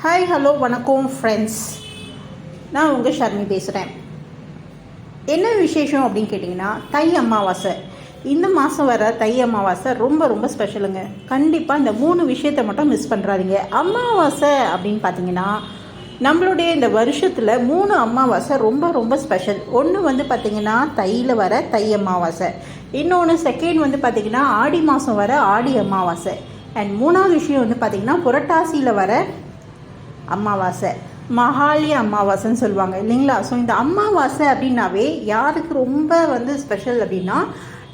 Hi hello வணக்கம் friends. நான் உங்கள் ஷர்மி பேசுகிறேன். என்ன விசேஷம் அப்படின்னு கேட்டிங்கன்னா, தை அமாவாசை. இந்த மாதம் வர தை அமாவாசை ரொம்ப ரொம்ப ஸ்பெஷலுங்க. கண்டிப்பாக இந்த 3 விஷயத்தை மட்டும் மிஸ் பண்ணுறாதீங்க. அமாவாசை அப்படின்னு பார்த்தீங்கன்னா, நம்மளுடைய இந்த வருஷத்தில் 3 அமாவாசை ரொம்ப ரொம்ப ஸ்பெஷல். ஒன்று வந்து பார்த்திங்கன்னா தையில் வர தை அமாவாசை, இன்னொன்று செகண்ட் வந்து பார்த்திங்கன்னா ஆடி மாதம் வர ஆடி அமாவாசை, அண்ட் 3ஆவது விஷயம் வந்து பார்த்திங்கன்னா புரட்டாசியில் வர அமாவாசை, மகாலய அமாவாசைன்னு சொல்லுவாங்க இல்லைங்களா. ஸோ இந்த அமாவாசை அப்படின்னாவே யாருக்கு ரொம்ப வந்து ஸ்பெஷல் அப்படின்னா,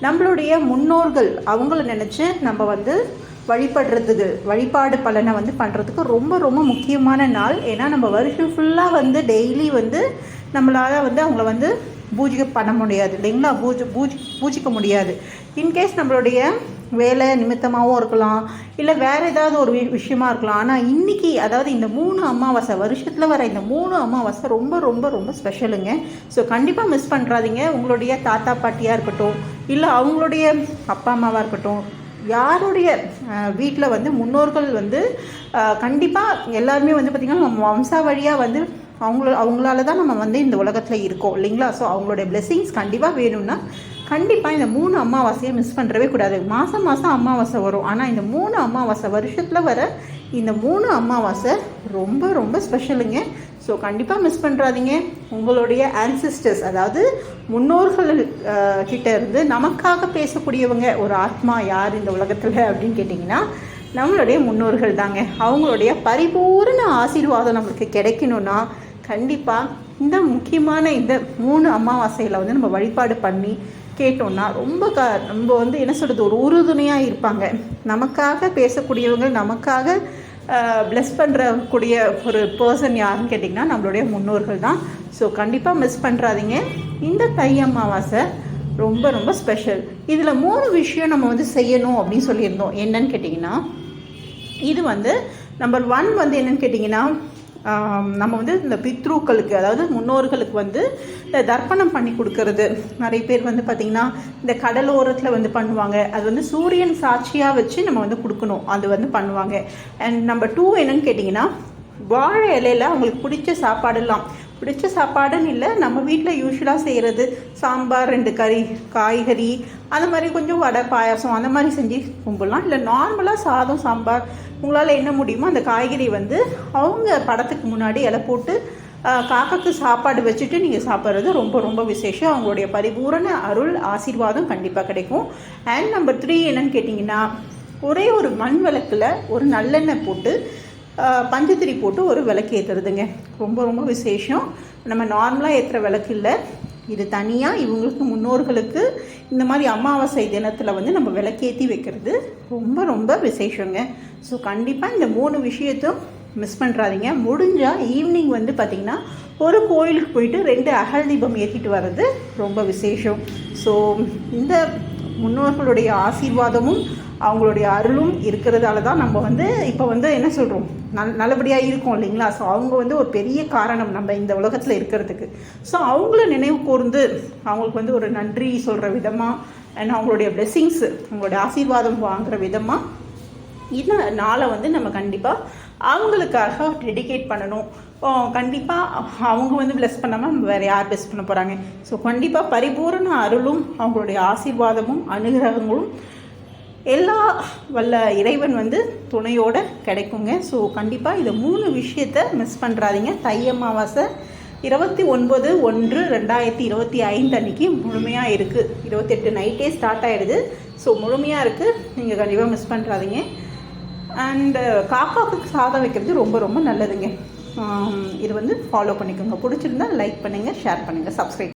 நம்மளுடைய முன்னோர்கள் அவங்கள நினச்சி நம்ம வந்து வழிபாடு பலனை வந்து பண்ணுறதுக்கு ரொம்ப ரொம்ப முக்கியமான நாள். ஏன்னா நம்ம வருஷம் ஃபுல்லாக வந்து டெய்லி வந்து நம்மளால் வந்து அவங்கள வந்து பூஜை பண்ண முடியாது இல்லைங்களா, பூஜிக்க முடியாது. இன்கேஸ் நம்மளுடைய வேலை நிமித்தமாகவும் இருக்கலாம், இல்லை வேறு ஏதாவது ஒரு விஷயமா இருக்கலாம். ஆனால் இன்றைக்கி, அதாவது இந்த 3 அமாவாசை, வருஷத்தில் வர இந்த 3 அமாவாசை ரொம்ப ரொம்ப ரொம்ப ஸ்பெஷலுங்க. ஸோ கண்டிப்பாக மிஸ் பண்ணுறாதீங்க. உங்களுடைய தாத்தா பாட்டியாக இருக்கட்டும், இல்லை அவங்களுடைய அப்பா அம்மாவாக இருக்கட்டும், யாருடைய வீட்டில் வந்து முன்னோர்கள் வந்து கண்டிப்பாக எல்லாருமே வந்து பார்த்திங்கன்னா நம்ம வம்சா வழியாக வந்து அவங்களால தான் நம்ம வந்து இந்த உலகத்தில் இருக்கோம் இல்லைங்களா. ஸோ அவங்களுடைய பிளெஸ்ஸிங்ஸ் கண்டிப்பாக வேணும்னா கண்டிப்பாக இந்த 3 அமாவாசையை மிஸ் பண்ணுறவே கூடாது. மாதம் அமாவாசை வரும், ஆனால் இந்த 3 அமாவாசை, வருஷத்தில் வர இந்த 3 அமாவாசை ரொம்ப ரொம்ப ஸ்பெஷலுங்க. ஸோ கண்டிப்பாக மிஸ் பண்ணுறாதீங்க. உங்களுடைய ஆன்சிஸ்டர்ஸ், அதாவது முன்னோர்கள் கிட்ட இருந்து நமக்காக பேசக்கூடியவங்க ஒரு ஆத்மா யார் இந்த உலகத்தில் அப்படின்னு கேட்டிங்கன்னா, நம்மளுடைய முன்னோர்கள் தாங்க. அவங்களுடைய பரிபூர்ண ஆசீர்வாதம் நம்மளுக்கு கிடைக்கணும்னா கண்டிப்பாக இந்த முக்கியமான இந்த 3 அமாவாசையில் வந்து நம்ம வழிபாடு பண்ணி கேட்டோம்னா ரொம்ப வந்து என்ன சொல்கிறது, ஒரு உறுதுணையாக இருப்பாங்க. நமக்காக பேசக்கூடியவங்க, நமக்காக ப்ளெஸ் பண்ணுறக்கூடிய ஒரு பர்சன் யாருன்னு கேட்டிங்கன்னா நம்மளுடைய முன்னோர்கள் தான். ஸோ கண்டிப்பாக மிஸ் பண்ணுறாதீங்க. இந்த தை அமாவாசை ரொம்ப ரொம்ப ஸ்பெஷல். இதில் 3 விஷயம் நம்ம வந்து செய்யணும் அப்படின்னு சொல்லியிருந்தோம். என்னன்னு கேட்டிங்கன்னா, இது வந்து நம்பர் 1 வந்து என்னன்னு கேட்டிங்கன்னா, நம்ம வந்து இந்த பித்ருக்களுக்கு, அதாவது முன்னோர்களுக்கு வந்து இந்த தர்ப்பணம் பண்ணி கொடுக்கறது. நிறைய பேர் வந்து பார்த்திங்கன்னா இந்த கடலோரத்தில் வந்து பண்ணுவாங்க. அது வந்து சூரியன் சாட்சியாக வச்சு நம்ம வந்து கொடுக்கணும், அது வந்து பண்ணுவாங்க. அண்ட் நம்பர் 2 என்னன்னு கேட்டிங்கன்னா, வாழை இலையில் அவங்களுக்கு பிடிச்ச சாப்பாடுன்னு இல்லை, நம்ம வீட்டில் யூஸ்வலாக செய்கிறது சாம்பார், 2 காய்கறி, அந்த மாதிரி கொஞ்சம் வடை பாயாசம் அந்த மாதிரி செஞ்சு கும்பிடலாம். இல்லை நார்மலாக சாதம் சாம்பார், உங்களால் என்ன முடியுமோ அந்த காய்கறி வந்து அவங்க படத்துக்கு முன்னாடி இலை போட்டு காக்காக்கு சாப்பாடு வச்சுட்டு நீங்கள் சாப்பிட்றது ரொம்ப ரொம்ப விசேஷம். அவங்களுடைய பரிபூரண அருள் ஆசீர்வாதம் கண்டிப்பாக கிடைக்கும். அண்ட் நம்பர் 3 என்னன்னு கேட்டிங்கன்னா, ஒரே ஒரு மண் விளக்கில் ஒரு நல்லெண்ணெய் போட்டு பஞ்சத்திரி போட்டு ஒரு விளக்கு ஏற்றுறதுங்க. ரொம்ப ரொம்ப விசேஷம். நம்ம நார்மலாக ஏற்றுற விளக்கு இல்லை, இது தனியாக இவங்களுக்கு முன்னோர்களுக்கு இந்த மாதிரி அமாவாசை தினத்தில் வந்து நம்ம விளக்கேற்றி வைக்கிறது ரொம்ப ரொம்ப விசேஷங்க. ஸோ கண்டிப்பாக இந்த 3 விஷயத்தையும் மிஸ் பண்ணுறாதீங்க. முடிஞ்சால் ஈவினிங் வந்து பார்த்திங்கன்னா ஒரு கோயிலுக்கு போயிட்டு 2 அகல் தீபம் ஏற்றிட்டு வர்றது ரொம்ப விசேஷம். ஸோ இந்த முன்னோர்களுடைய ஆசீர்வாதமும் அவங்களுடைய அருளும் இருக்கிறதால தான் நம்ம வந்து இப்போ வந்து என்ன சொல்கிறோம், நல்லபடியாக இருக்கோம் இல்லைங்களா. ஸோ அவங்க வந்து ஒரு பெரிய காரணம் நம்ம இந்த உலகத்தில் இருக்கிறதுக்கு. ஸோ அவங்கள நினைவு கூர்ந்து அவங்களுக்கு வந்து ஒரு நன்றி சொல்கிற விதமாக, அண்ட் அவங்களுடைய பிளெஸ்ஸிங்ஸ், அவங்களுடைய ஆசீர்வாதம் வாங்குகிற விதமாக இந்த நாளை வந்து நம்ம கண்டிப்பாக அவங்களுக்காக டெடிகேட் பண்ணணும். கண்டிப்பாக அவங்க வந்து ப்ளெஸ் பண்ணாமல் நம்ம வேறு யார் ப்ளெஸ் பண்ண போகிறாங்க. ஸோ கண்டிப்பாக பரிபூரண அருளும் அவங்களுடைய ஆசீர்வாதமும் அனுகிரகங்களும் எல்லா வல்ல இறைவன் வந்து துணையோடு கிடைக்குங்க. ஸோ கண்டிப்பாக இந்த 3 விஷயத்தை மிஸ் பண்ணுறாதீங்க. தை அமாவாசை 29/1/2025 அன்றைக்கி முழுமையாக இருக்குது. 28 நைட்டே ஸ்டார்ட் ஆகிடுது. ஸோ முழுமையாக இருக்குது, நீங்கள் கண்டிப்பாக மிஸ் பண்ணுறாதீங்க. அண்டு காக்காவுக்கு சாதம் வைக்கிறது ரொம்ப ரொம்ப நல்லதுங்க. இது வந்து ஃபாலோ பண்ணிக்கோங்க. பிடிச்சிருந்தா லைக் பண்ணுங்கள், ஷேர் பண்ணுங்கள், சப்ஸ்கிரைப்